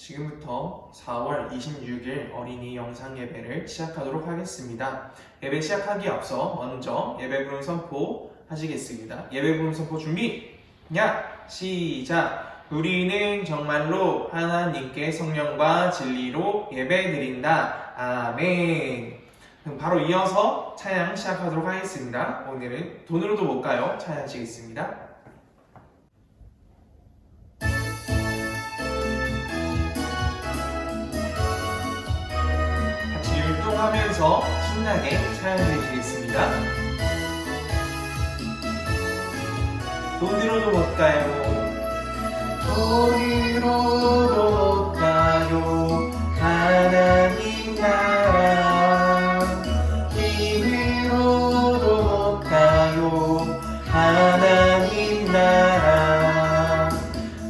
지금부터 4월 26일 어린이 영상 예배를 시작하도록 하겠습니다. 예배 시작하기에 앞서 먼저 예배 부름 선포 하시겠습니다. 예배 부름 선포 준비! 시작! 우리는 정말로 하나님께 성령과 진리로 예배드린다. 아멘. 그럼 바로 이어서 찬양 시작하도록 하겠습니다. 오늘은 돈으로도 못 가요. 찬양하시겠습니다. 하면서 신나게 찬양해 주겠습니다. 돈으로도 못 가요. 돈으로도 못 가요. 하나님 나라. 힘으로도 못 가요. 하나님 나라.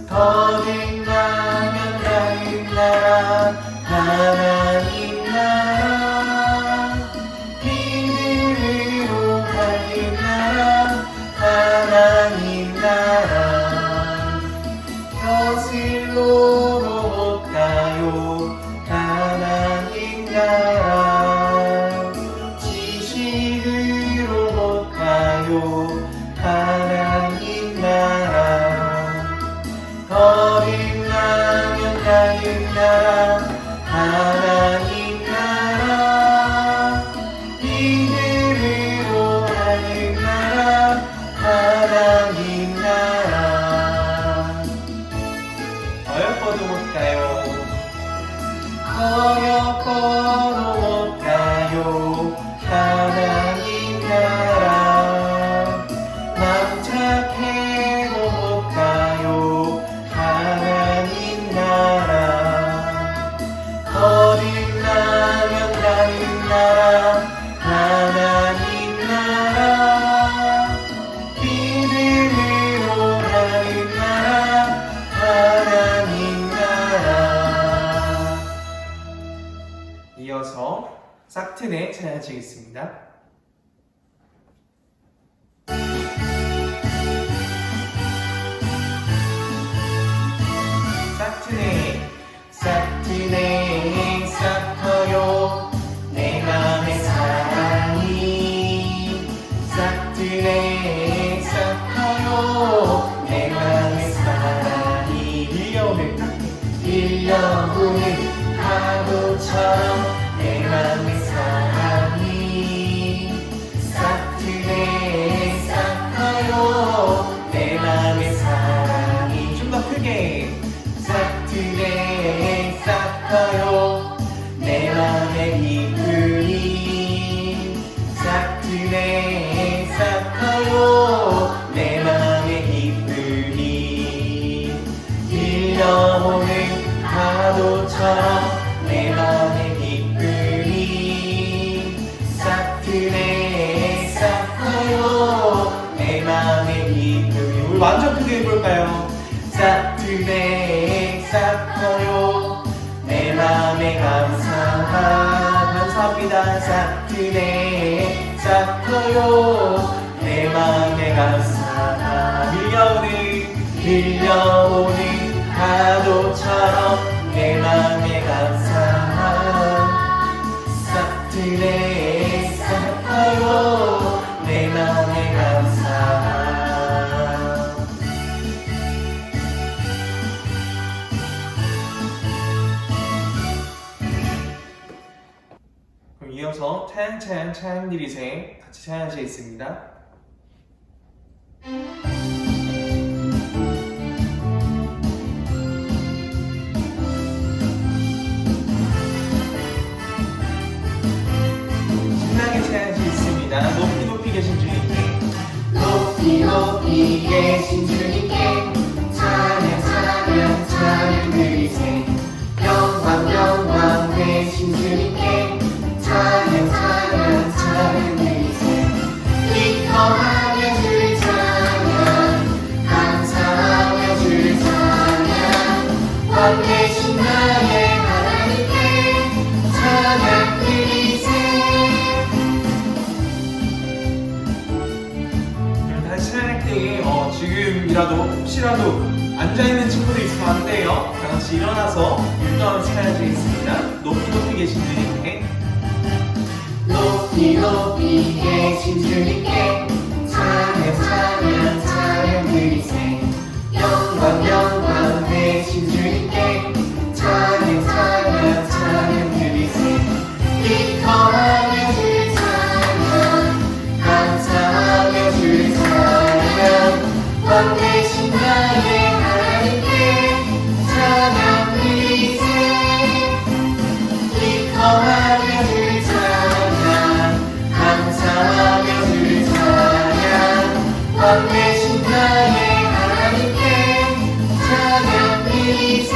더는 나면 나는 나라. 하나님 나라. 하나님 나라. 벼슬로도 못 가요. 하나님 나라. 지식으로 못 가요. 하나님 나라. 거듭나면 가는 나라. 하나님 나라. 이들으로 가는 나라. 하나님 나라. 어여뻐도 못 가요. 어여뻐도 못 가요. 하나님 나라. 맘착해도 못 가요. 하나님 나라. 거듭나면 가는 나라. 하나님 나라. 믿음으로 가는 나라. 하나님 나라. 이어서 싹튼의 찬양하시겠습니다. 싹튼의 싹 커요. 내 맘의 사랑이. 싹튼의 싹 커요. 내 맘의 사랑이. 밀려오는 파도처럼 내 맘의 사랑이. 싹튼의 싹 커요. 내 맘의 사랑이. 좀 더 크게. 싹튼의 싹 커요. 내 맘의 기쁨이. 싹튼의 싹 커요. 내 맘의 기쁨이. 밀려오는 파도처럼 내 맘의 기쁨이. 싹튼의 싹 커요. 내 맘의 기쁨이. 우리 완전 크게 해볼까요? 싹튼의 싹 커요. 내 맘에 감사합니다. 싹튼의 싹 커요. 내 맘에 감사합니다. 밀려오는 파도처럼 내 맘에 감사합니다. 싹튼의 싹 커요. 내 맘에 감사합니다. 그럼 이어서 찬양 드리세 같이 찬양하시겠습니다. 신나게 찬양하시겠습니다. 높이 계신 주님께. 높이 계신 주님께 찬양 드리세. 영광 되신 주님께 찬양 드리세. 기뻐하며 주를 찬양. 감사하며 주를 찬양. 왕 되신 나의 하나님께 찬양 드리세. 다시 찬양할 때에 지금 잠깐이라도 혹시라도 앉아있는 친구들 있으면 안 돼요. 다 같이 일어나서 율동을 찾아주겠습니다. 높이 높이 계신 주님께 높이 높이 계신 주님께 찬양 찬양 찬양 드리세 영광 영광 되신 주님께 찬양 찬양 찬양 드리세 기뻐하며 주 찬양 감사하며 주 찬양 왕 되신 나의 하나님께 찬양 드리세 기뻐하며 주 찬양 감사하며 주 찬양 왕 되신 나의 하나님께 찬양 드리세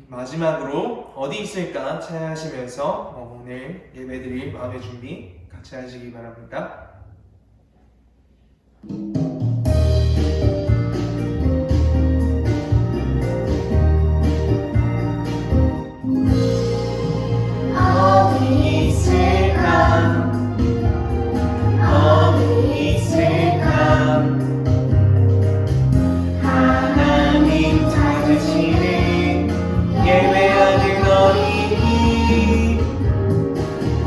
마지막으로 어디 있을까 찬양하시면서 오늘 예배드릴 마음의 준비 같이 하시기 바랍니다. 어디 있을까 어디 있을까 하나님 찾으시는 예배하는 어린이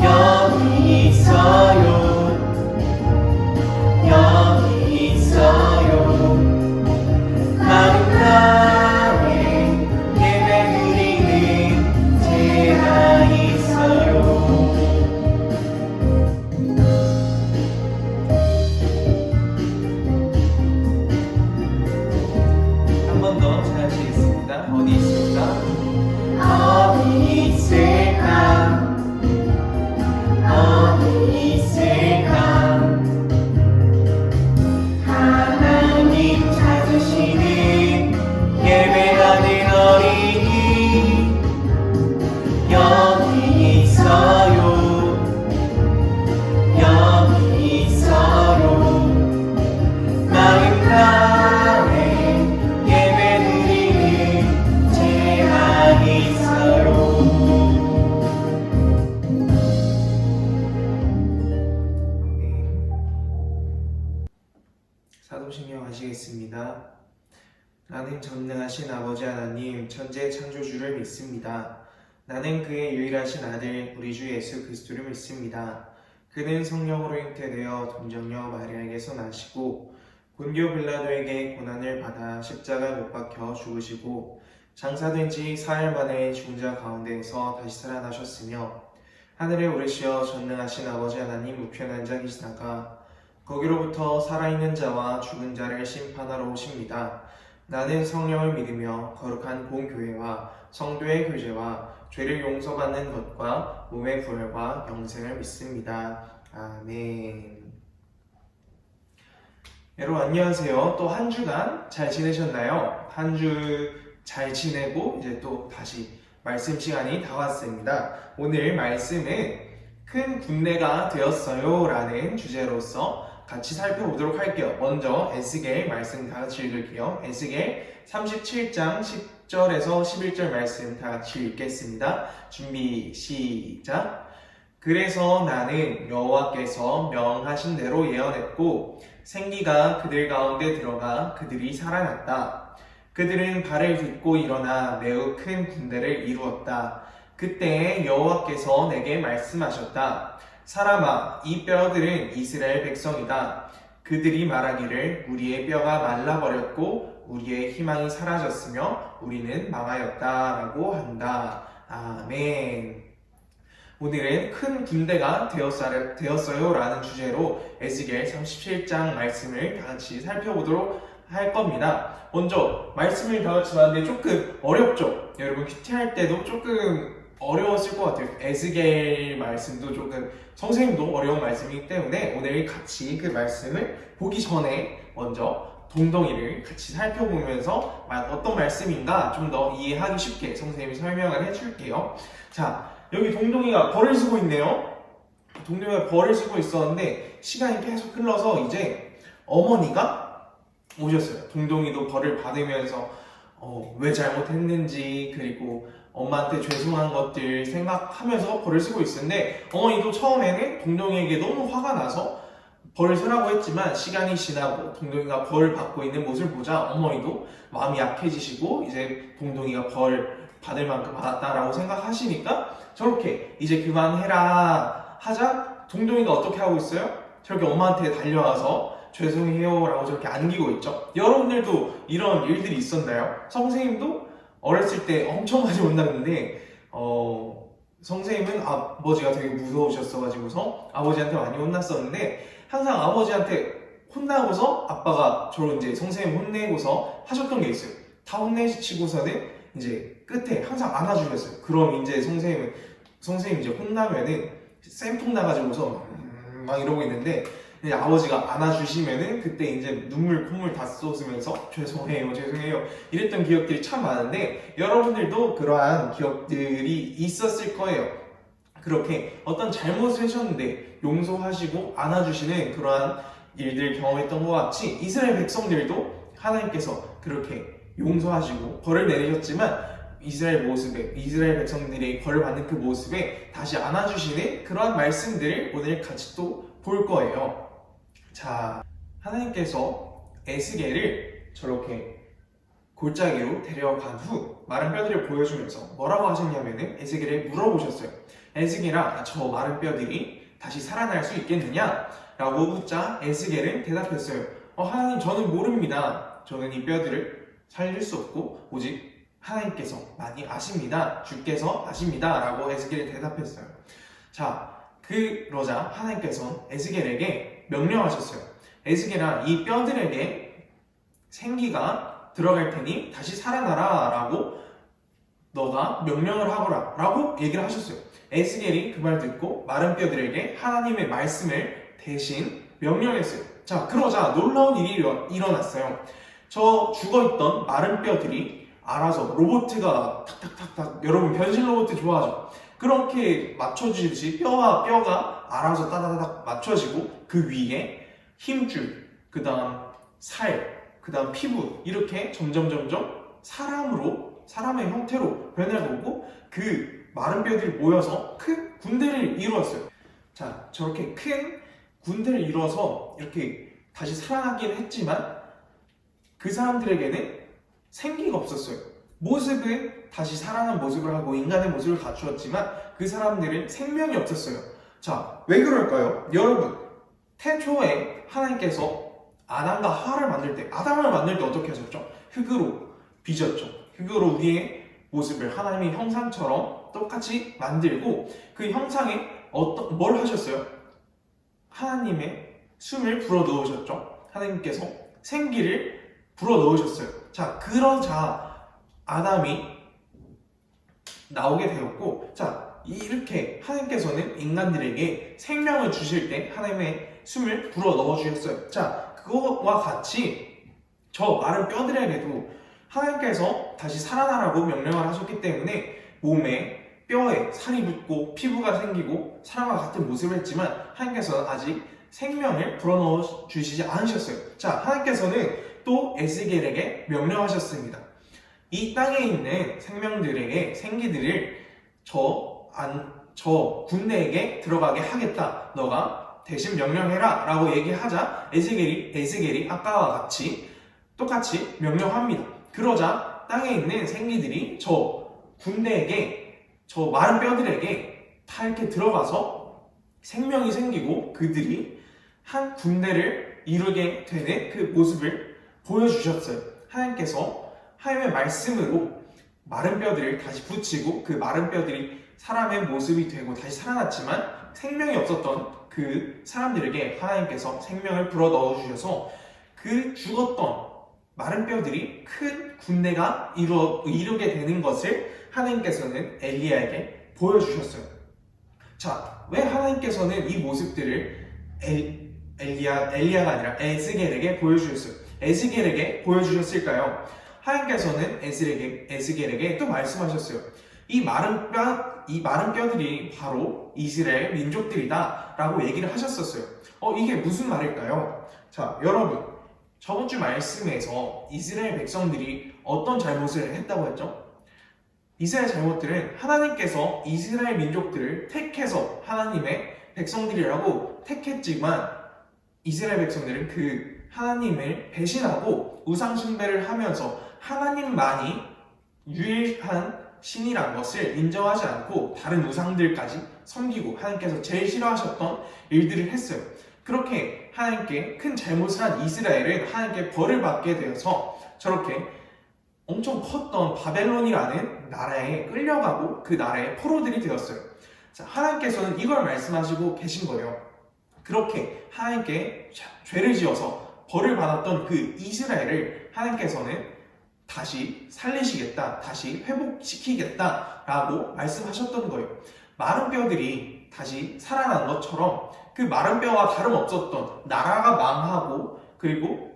여기 있어요 여기 있어요 마음 가운데 예배드리는 제가 있어요 한 번 더 찬양하시겠습니다. 어디 있을까? 어디 있을까 어디 있을까 하나님 찾으시는 예배하는 어린이 여기 있어요 여기 있어요 마음 가운데 예배드리는 제가 있어요 사도신경 하시겠습니다. 나는 전능하신 아버지 하나님 천재 창조주를 믿습니다. 나는 그의 유일하신 아들 우리 주 예수 그리스도를 믿습니다. 그는 성령으로 잉태되어 동정녀 마리아에게서 나시고 본디오 빌라도에게 고난을 받아 십자가 못 박혀 죽으시고 장사된 지 사흘 만에 죽은 자 가운데에서 다시 살아나셨으며 하늘에 오르시어 전능하신 아버지 하나님 우편에 앉아 계시다가 거기로부터 살아있는 자와 죽은 자를 심판하러 오십니다. 나는 성령을 믿으며 거룩한 본교회와 성도의 교제와 죄를 용서받는 것과 몸의 부활과 영생을 믿습니다. 아멘. 여러분 안녕하세요. 또 한 주간 잘 지내셨나요? 한 주 잘 지내고 이제 또 다시 말씀 시간이 다왔습니다. 오늘 말씀은 큰 군대가 되었어요 라는 주제로서 같이 살펴보도록 할게요. 먼저 에스겔 말씀 다 같이 읽을게요. 에스겔 37장 10절에서 11절 말씀 다 같이 읽겠습니다. 준비 시작. 그래서 나는 여호와께서 명하신 대로 예언했고 생기가 그들 가운데 들어가 그들이 살아났다. 그들은 발을 딛고 일어나 매우 큰 군대를 이루었다. 그때 여호와께서 내게 말씀하셨다. 사람아, 이 뼈들은 이스라엘 백성이다. 그들이 말하기를 우리의 뼈가 말라버렸고 우리의 희망이 사라졌으며 우리는 망하였다 라고 한다. 아멘. 오늘은 큰 군대가 되었어요 라는 주제로 에스겔 37장 말씀을 다 같이 살펴보도록 할 겁니다. 먼저 말씀을 다 같이 봤는데 조금 어렵죠? 여러분 큐티 할 때도 조금 어려웠을 것 같아요. 에스겔 말씀도 조금 선생님도 어려운 말씀이기 때문에 오늘 같이 그 말씀을 보기 전에 먼저 동동이를 같이 살펴보면서 어떤 말씀인가 좀 더 이해하기 쉽게 선생님이 설명을 해줄게요. 자, 여기 동동이가 벌을 쓰고 있네요. 동동이가 벌을 쓰고 있었는데 시간이 계속 흘러서 이제 어머니가 오셨어요. 동동이도 벌을 받으면서 왜 잘못했는지 그리고 엄마한테 죄송한 것들 생각하면서 벌을 쓰고 있었는데 어머니도 처음에는 동동이에게 너무 화가 나서 벌을 쓰라고 했지만 시간이 지나고 동동이가 벌을 받고 있는 모습을 보자 어머니도 마음이 약해지시고 이제 동동이가 벌 받을 만큼 받았다라고 생각하시니까 저렇게 이제 그만해라 하자 동동이가 어떻게 하고 있어요? 저렇게 엄마한테 달려와서 죄송해요 라고 저렇게 안기고 있죠. 여러분들도 이런 일들이 있었나요? 선생님도 어렸을 때 엄청 많이 혼났는데 선생님은 아버지가 되게 무서우셨어가지고서 아버지한테 많이 혼났었는데 항상 아버지한테 혼나고서 아빠가 저를 이제 선생님 혼내고서 하셨던 게 있어요. 다 혼내시고서는 이제 끝에 항상 안아주셨어요. 그럼 이제 선생님 이제 혼나면은 쌤통 나가지고서 막 이러고 있는데 이제 아버지가 안아주시면은 그때 이제 눈물 콧물 다 쏟으면서 죄송해요 이랬던 기억들이 참 많은데 여러분들도 그러한 기억들이 있었을 거예요. 그렇게 어떤 잘못을 하셨는데 용서하시고 안아주시는 그러한 일들을 경험했던 것 같이 이스라엘 백성들도 하나님께서 그렇게 용서하시고 벌을 내리셨지만 이스라엘 백성들이 벌을 받는 그 모습에 다시 안아주시는 그러한 말씀들을 오늘 같이 또 볼 거예요. 자, 하나님께서 에스겔을 저렇게 골짜기로 데려간 후 마른 뼈들을 보여주면서 뭐라고 하셨냐면은 에스겔에 물어보셨어요. 에스겔아, 저 마른 뼈들이 다시 살아날 수 있겠느냐? 라고 묻자 에스겔은 대답했어요. 하나님, 저는 모릅니다. 저는 이 뼈들을 살릴 수 없고 오직 하나님께서 많이 아십니다. 주께서 아십니다. 라고 에스겔이 대답했어요. 자, 그러자 하나님께서는 에스겔에게 명령하셨어요. 에스겔아, 이 뼈들에게 생기가 들어갈 테니 다시 살아나라 라고 너가 명령을 하거라 라고 얘기를 하셨어요. 에스겔이 그 말 듣고 마른 뼈들에게 하나님의 말씀을 대신 명령했어요. 자, 그러자 놀라운 일이 일어났어요. 저 죽어있던 마른 뼈들이 알아서 로봇가 탁탁탁탁, 여러분 변신 로봇 좋아하죠? 그렇게 맞춰지듯이 뼈와 뼈가 알아서 따다닥 맞춰지고 그 위에 힘줄, 그 다음 살, 그 다음 피부 이렇게 점점 사람의 형태로 변해가고 그 마른 뼈들이 모여서 큰 군대를 이루었어요. 자, 저렇게 큰 군대를 이루어서 이렇게 다시 살아나긴 했지만 그 사람들에게는 생기가 없었어요. 모습은 다시 살아난 모습을 하고 인간의 모습을 갖추었지만 그 사람들은 생명이 없었어요. 자, 왜 그럴까요? 여러분, 태초에 하나님께서 아담과 하와를 만들 때, 아담을 만들 때 어떻게 하셨죠? 흙으로 빚었죠. 흙으로 우리의 모습을 하나님의 형상처럼 똑같이 만들고 그 형상에 뭘 하셨어요? 하나님의 숨을 불어 넣으셨죠. 하나님께서 생기를 불어 넣으셨어요. 자, 그러자 아담이 나오게 되었고, 자, 이렇게 하나님께서는 인간들에게 생명을 주실 때 하나님의 숨을 불어 넣어 주셨어요. 자, 그거와 같이 저 마른 뼈들에게도 하나님께서 다시 살아나라고 명령을 하셨기 때문에 몸에 뼈에 살이 붙고 피부가 생기고 사람과 같은 모습을 했지만 하나님께서는 아직 생명을 불어넣어 주시지 않으셨어요. 자, 하나님께서는 또 에스겔에게 명령하셨습니다. 이 땅에 있는 생명들에게 생기들을 저 군대에게 들어가게 하겠다. 너가 대신 명령해라 라고 얘기하자 에스겔이 아까와 같이 똑같이 명령합니다. 그러자 땅에 있는 생기들이 저 군대에게, 저 마른 뼈들에게 다 이렇게 들어가서 생명이 생기고 그들이 한 군대를 이루게 되는 그 모습을 보여주셨어요. 하나님께서 하나님의 말씀으로 마른 뼈들을 다시 붙이고 그 마른 뼈들이 사람의 모습이 되고 다시 살아났지만 생명이 없었던 그 사람들에게 하나님께서 생명을 불어 넣어주셔서 그 죽었던 마른 뼈들이 큰 군대가 이루게 되는 것을 하나님께서는 엘리야에게 보여주셨어요. 자, 왜 하나님께서는 이 모습들을 엘리야가 아니라 에스겔에게 보여주셨어요? 에스겔에게 보여주셨을까요? 하나님께서는 에스겔에게 또 말씀하셨어요. 이 마른 뼈들이 바로 이스라엘 민족들이다 라고 얘기를 하셨었어요. 이게 무슨 말일까요? 자, 여러분, 저번 주 말씀에서 이스라엘 백성들이 어떤 잘못을 했다고 했죠? 이스라엘 잘못들은 하나님께서 이스라엘 민족들을 택해서 하나님의 백성들이라고 택했지만 이스라엘 백성들은 그 하나님을 배신하고 우상 숭배를 하면서 하나님만이 유일한 신이란 것을 인정하지 않고 다른 우상들까지 섬기고 하나님께서 제일 싫어하셨던 일들을 했어요. 그렇게 하나님께 큰 잘못을 한 이스라엘은 하나님께 벌을 받게 되어서 저렇게 엄청 컸던 바벨론이라는 나라에 끌려가고 그 나라의 포로들이 되었어요. 자, 하나님께서는 이걸 말씀하시고 계신 거예요. 그렇게 하나님께 죄를 지어서 벌을 받았던 그 이스라엘을 하나님께서는 다시 살리시겠다, 다시 회복시키겠다라고 말씀하셨던 거예요. 마른 뼈들이 다시 살아난 것처럼 그 마른 뼈와 다름없었던 나라가 망하고 그리고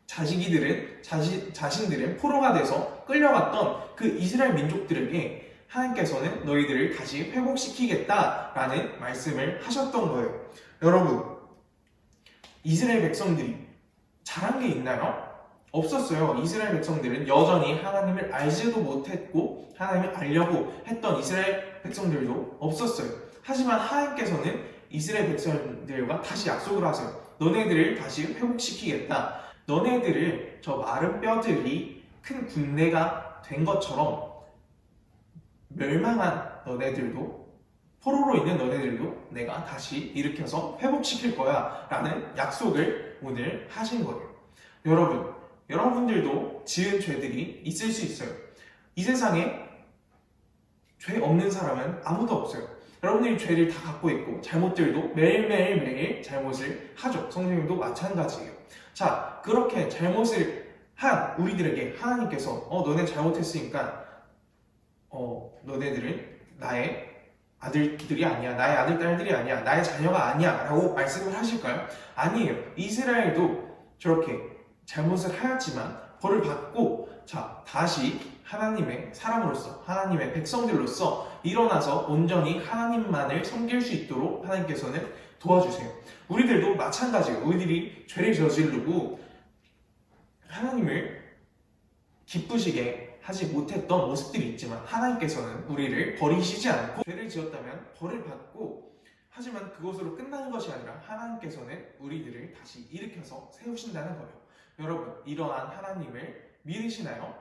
자신들은 포로가 돼서 끌려갔던 그 이스라엘 민족들에게 하나님께서는 너희들을 다시 회복시키겠다라는 말씀을 하셨던 거예요. 여러분, 이스라엘 백성들이 잘한 게 있나요? 없었어요. 이스라엘 백성들은 여전히 하나님을 알지도 못했고 하나님을 알려고 했던 이스라엘 백성들도 없었어요. 하지만 하나님께서는 이스라엘 백성들과 다시 약속을 하세요. 너네들을 다시 회복시키겠다. 너네들을 저 마른 뼈들이 큰 군대가 된 것처럼 멸망한 너네들도 포로로 있는 너네들도 내가 다시 일으켜서 회복시킬 거야 라는 약속을 오늘 하신 거예요. 여러분들도 지은 죄들이 있을 수 있어요. 이 세상에 죄 없는 사람은 아무도 없어요. 여러분들이 죄를 다 갖고 있고 잘못들도 매일 잘못을 하죠. 성령님도 마찬가지예요. 자, 그렇게 잘못을 한 우리들에게 하나님께서 너네 잘못했으니까 너네들은 나의 아들들이 아니야, 나의 아들, 딸들이 아니야, 나의 자녀가 아니야 라고 말씀을 하실까요? 아니에요. 이스라엘도 저렇게 잘못을 하였지만 벌을 받고 다시 하나님의 사람으로서 하나님의 백성들로서 일어나서 온전히 하나님만을 섬길 수 있도록 하나님께서는 도와주세요. 우리들도 마찬가지예요. 우리들이 죄를 저지르고 하나님을 기쁘시게 하지 못했던 모습들이 있지만 하나님께서는 우리를 버리시지 않고 죄를 지었다면 벌을 받고 하지만 그것으로 끝나는 것이 아니라 하나님께서는 우리들을 다시 일으켜서 세우신다는 거예요. 여러분, 이러한 하나님을 믿으시나요?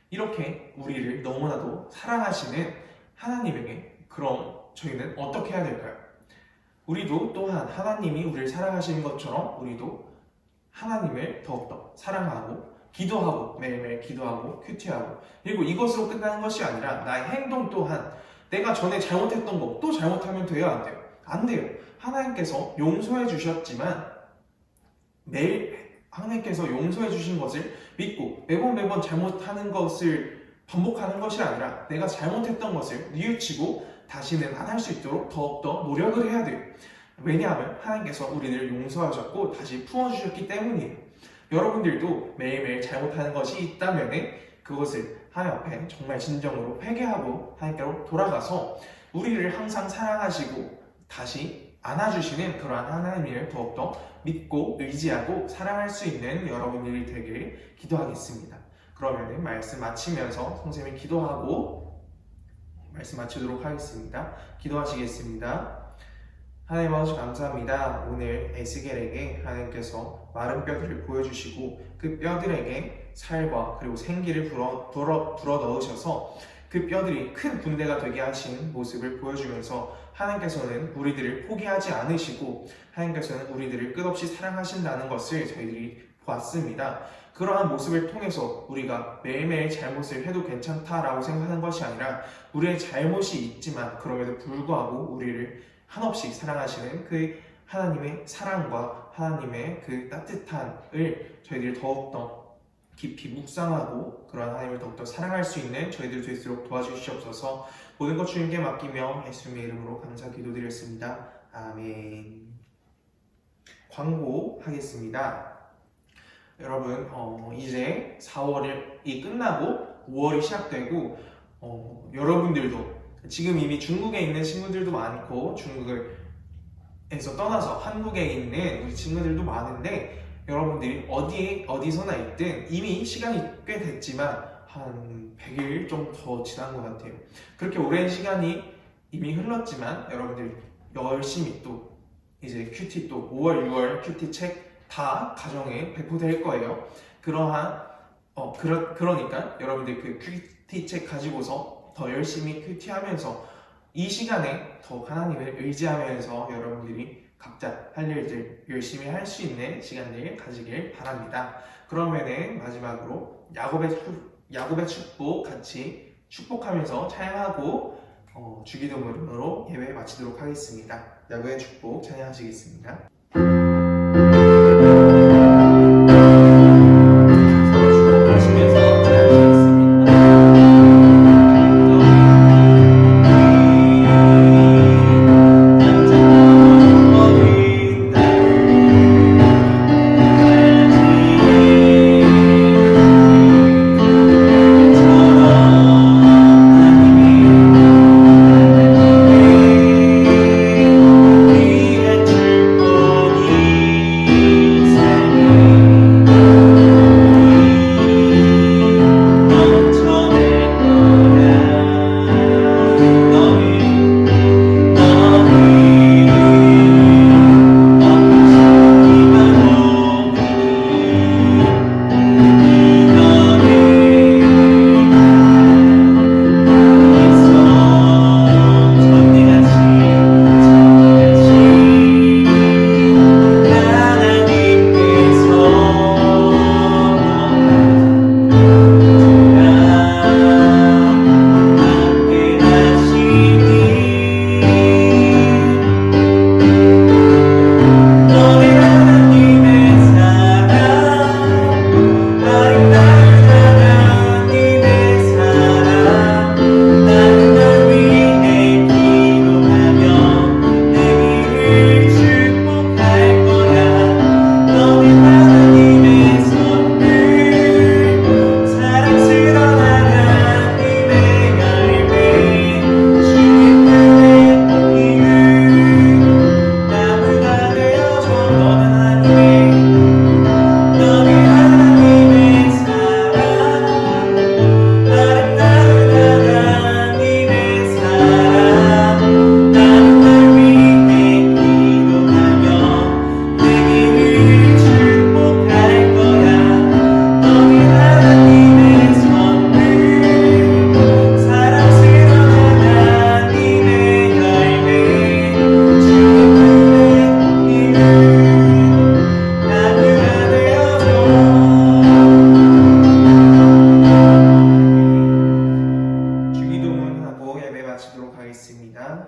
이렇게 우리를 너무나도 사랑하시는 하나님에게 그럼 저희는 어떻게 해야 될까요? 우리도 또한 하나님이 우리를 사랑하시는 것처럼 우리도 하나님을 더욱더 사랑하고 기도하고 매일매일 기도하고 큐티하고 그리고 이것으로 끝나는 것이 아니라 나의 행동 또한 내가 전에 잘못했던 거 또 잘못하면 돼요? 안 돼요? 안 돼요. 하나님께서 용서해 주셨지만 매일 하나님께서 용서해 주신 것을 믿고 매번 잘못하는 것을 반복하는 것이 아니라 내가 잘못했던 것을 뉘우치고 다시는 안 할 수 있도록 더욱더 노력을 해야 돼요. 왜냐하면 하나님께서 우리를 용서하셨고 다시 풀어주셨기 때문이에요. 여러분들도 매일매일 잘못하는 것이 있다면 그것을 하나님 앞에 정말 진정으로 회개하고 하나님께로 돌아가서 우리를 항상 사랑하시고 다시 안아주시는 그러한 하나님을 더욱더 믿고 의지하고 사랑할 수 있는 여러분들이 되길 기도하겠습니다. 그러면 말씀 마치면서 선생님이 기도하고 말씀 마치도록 하겠습니다. 기도하시겠습니다. 하나님 아버지 감사합니다. 오늘 에스겔에게 하나님께서 마른 뼈들을 보여주시고 그 뼈들에게 살과 그리고 생기를 불어 넣으셔서 그 뼈들이 큰 군대가 되게 하신 모습을 보여주면서 하나님께서는 우리들을 포기하지 않으시고 하나님께서는 우리들을 끝없이 사랑하신다는 것을 저희들이 보았습니다. 그러한 모습을 통해서 우리가 매일매일 잘못을 해도 괜찮다라고 생각하는 것이 아니라 우리의 잘못이 있지만 그럼에도 불구하고 우리를 한없이 사랑하시는 그 하나님의 사랑과 하나님의 그 따뜻함을 저희들이 더욱더 깊이 묵상하고 그러한 하나님을 더욱더 사랑할 수 있는 저희들 되도록 도와주시옵소서. 모든 것 주님께 맡기며 예수님의 이름으로 감사 기도드렸습니다. 아멘. 광고하겠습니다. 여러분 이제 4월이 끝나고 5월이 시작되고 여러분들도 지금 이미 중국에 있는 친구들도 많고 중국에서 떠나서 한국에 있는 우리 친구들도 많은데 여러분들이 어디서나 있든 이미 시간이 꽤 됐지만 한 100일 좀 더 지난 것 같아요. 그렇게 오랜 시간이 이미 흘렀지만 여러분들 열심히 또 이제 큐티 또 5월, 6월 큐티 책 다 가정에 배포될 거예요. 그러니까 여러분들 그 큐티 책 가지고서 더 열심히 큐티하면서 이 시간에 더 하나님을 의지하면서 여러분들이 각자 할 일들 열심히 할 수 있는 시간들 가지길 바랍니다. 그러면은 마지막으로 야곱의 축복 같이 축복하면서 찬양하고 주기도문으로 예배 마치도록 하겠습니다. 야곱의 축복 찬양하시겠습니다. 서로 축복하시면서 찬양하시겠습니다.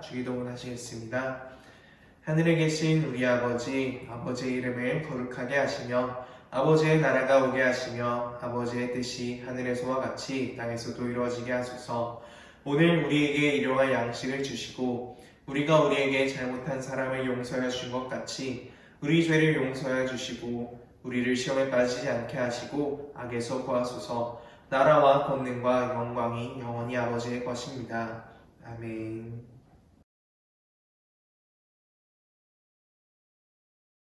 주기도문 하시겠습니다. 하늘에 계신 우리 아버지, 아버지의 이름을 거룩하게 하시며 아버지의 나라가 오게 하시며 아버지의 뜻이 하늘에서와 같이 땅에서도 이루어지게 하소서. 오늘 우리에게 일용할 양식을 주시고 우리가 우리에게 잘못한 사람을 용서해 주신 것 같이 우리 죄를 용서해 주시고 우리를 시험에 빠지지 않게 하시고 악에서 구하소서. 나라와 권능과 영광이 영원히 아버지의 것입니다. 아멘.